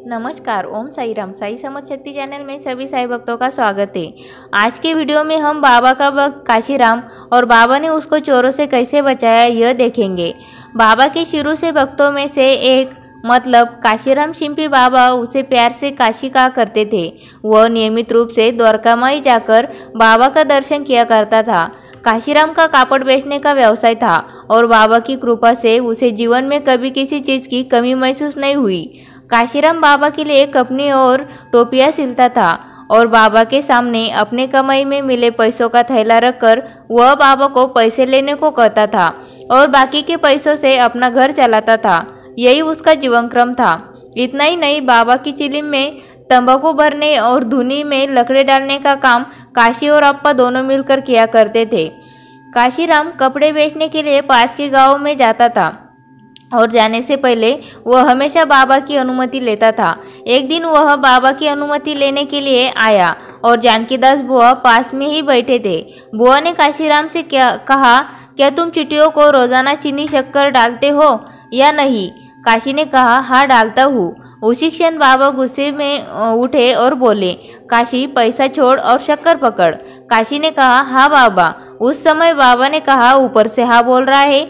नमस्कार, ओम साई राम। साई समर्थ शक्ति चैनल में सभी साई भक्तों का स्वागत है। आज के वीडियो में हम बाबा का भक्त काशीराम और बाबा ने उसको चोरों से कैसे बचाया यह देखेंगे। बाबा के शुरू से भक्तों में से एक मतलब काशीराम शिंपी बाबा उसे प्यार से काशी कहा करते थे। वह नियमित रूप से द्वारकामाई जाकर बाबा का दर्शन किया करता था। काशीराम का कापड़ बेचने का व्यवसाय था और बाबा की कृपा से उसे जीवन में कभी किसी चीज़ की कमी महसूस नहीं हुई। काशीराम बाबा के लिए कपनी और टोपियाँ सिलता था और बाबा के सामने अपने कमाई में मिले पैसों का थैला रखकर वह बाबा को पैसे लेने को कहता था और बाकी के पैसों से अपना घर चलाता था। यही उसका जीवन क्रम था। इतना ही नहीं, बाबा की चिलिम में तंबाकू भरने और धुनी में लकड़े डालने का काम काशी और अप्पा दोनों मिलकर किया करते थे। काशीराम कपड़े बेचने के लिए पास के गांव में जाता था और जाने से पहले वह हमेशा बाबा की अनुमति लेता था। एक दिन वह बाबा की अनुमति लेने के लिए आया और जानकीदास बुआ पास में ही बैठे थे। बुआ ने काशीराम से कहा, क्या तुम चिट्ठियों को रोजाना चीनी शक्कर डालते हो या नहीं? काशी ने कहा, हाँ डालता हूँ। उसी क्षण बाबा गुस्से में उठे और बोले, काशी पैसा छोड़ और शक्कर पकड़। काशी ने कहा, हाँ बाबा। उस समय बाबा ने कहा, ऊपर से हाँ बोल रहा है।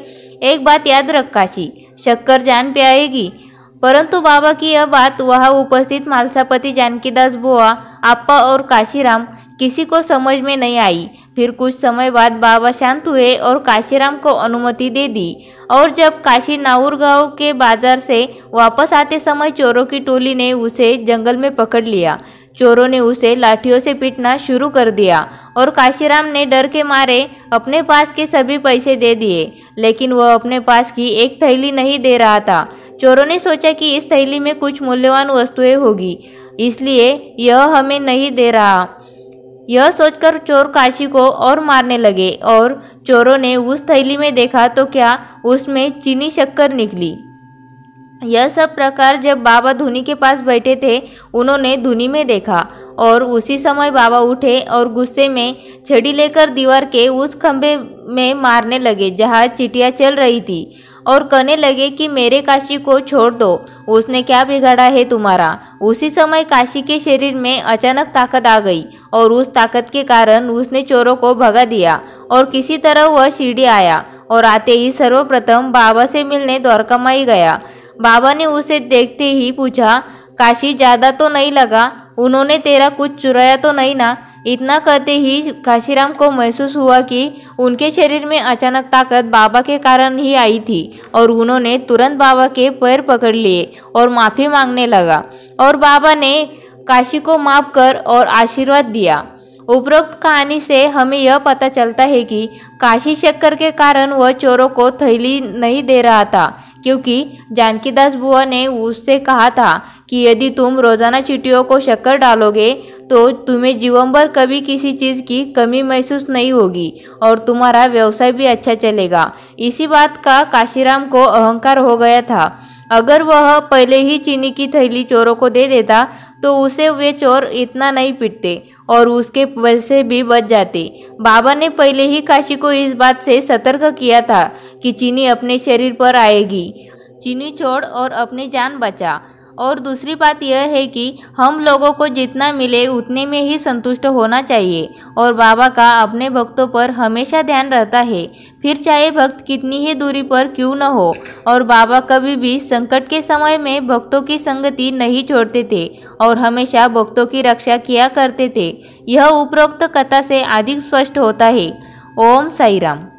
एक बात याद रख काशी, शक्कर जान पे आएगी। परंतु बाबा की यह बात वहां उपस्थित मालसापति जानकीदास बुआ, अप्पा और काशीराम किसी को समझ में नहीं आई। फिर कुछ समय बाद बाबा शांत हुए और काशीराम को अनुमति दे दी। और जब काशी नाउर गांव के बाजार से वापस आते समय चोरों की टोली ने उसे जंगल में पकड़ लिया। चोरों ने उसे लाठियों से पीटना शुरू कर दिया और काशीराम ने डर के मारे अपने पास के सभी पैसे दे दिए, लेकिन वह अपने पास की एक थैली नहीं दे रहा था। चोरों ने सोचा कि इस थैली में कुछ मूल्यवान वस्तुएं होगी, इसलिए यह हमें नहीं दे रहा। यह सोचकर चोर काशी को और मारने लगे और चोरों ने उस थैली में देखा तो क्या उसमें चीनी शक्कर निकली। यह सब प्रकार जब बाबा धुनी के पास बैठे थे, उन्होंने धुनी में देखा और उसी समय बाबा उठे और गुस्से में छड़ी लेकर दीवार के उस खंभे में मारने लगे जहां चिटिया चल रही थी और कहने लगे कि मेरे काशी को छोड़ दो, उसने क्या बिगाड़ा है तुम्हारा। उसी समय काशी के शरीर में अचानक ताकत आ गई और उस ताकत के कारण उसने चोरों को भगा दिया और किसी तरह वह सीढ़ी आया और आते ही सर्वप्रथम बाबा से मिलने द्वारकामाई गया। बाबा ने उसे देखते ही पूछा, काशी ज्यादा तो नहीं लगा? उन्होंने तेरा कुछ चुराया तो नहीं ना? इतना कहते ही काशीराम को महसूस हुआ कि उनके शरीर में अचानक ताकत बाबा के कारण ही आई थी और उन्होंने तुरंत बाबा के पैर पकड़ लिए और माफ़ी मांगने लगा और बाबा ने काशी को माफ कर और आशीर्वाद दिया। उपरोक्त कहानी से हमें यह पता चलता है कि काशी शक्कर के कारण वह चोरों को थैली नहीं दे रहा था, क्योंकि जानकीदास बुआ ने उससे कहा था कि यदि तुम रोजाना चीटियों को शक्कर डालोगे तो तुम्हें जीवन भर कभी किसी चीज़ की कमी महसूस नहीं होगी और तुम्हारा व्यवसाय भी अच्छा चलेगा। इसी बात का काशीराम को अहंकार हो गया था। अगर वह पहले ही चीनी की थैली चोरों को दे देता तो उसे वे चोर इतना नहीं पीटते और उसके पैसे भी बच जाते। बाबा ने पहले ही काशी को इस बात से सतर्क किया था कि चीनी अपने शरीर पर आएगी, चीनी छोड़ और अपनी जान बचा। और दूसरी बात यह है कि हम लोगों को जितना मिले उतने में ही संतुष्ट होना चाहिए और बाबा का अपने भक्तों पर हमेशा ध्यान रहता है, फिर चाहे भक्त कितनी ही दूरी पर क्यों न हो। और बाबा कभी भी संकट के समय में भक्तों की संगति नहीं छोड़ते थे और हमेशा भक्तों की रक्षा किया करते थे। यह उपरोक्त कथा से अधिक स्पष्ट होता है। ओम साई राम।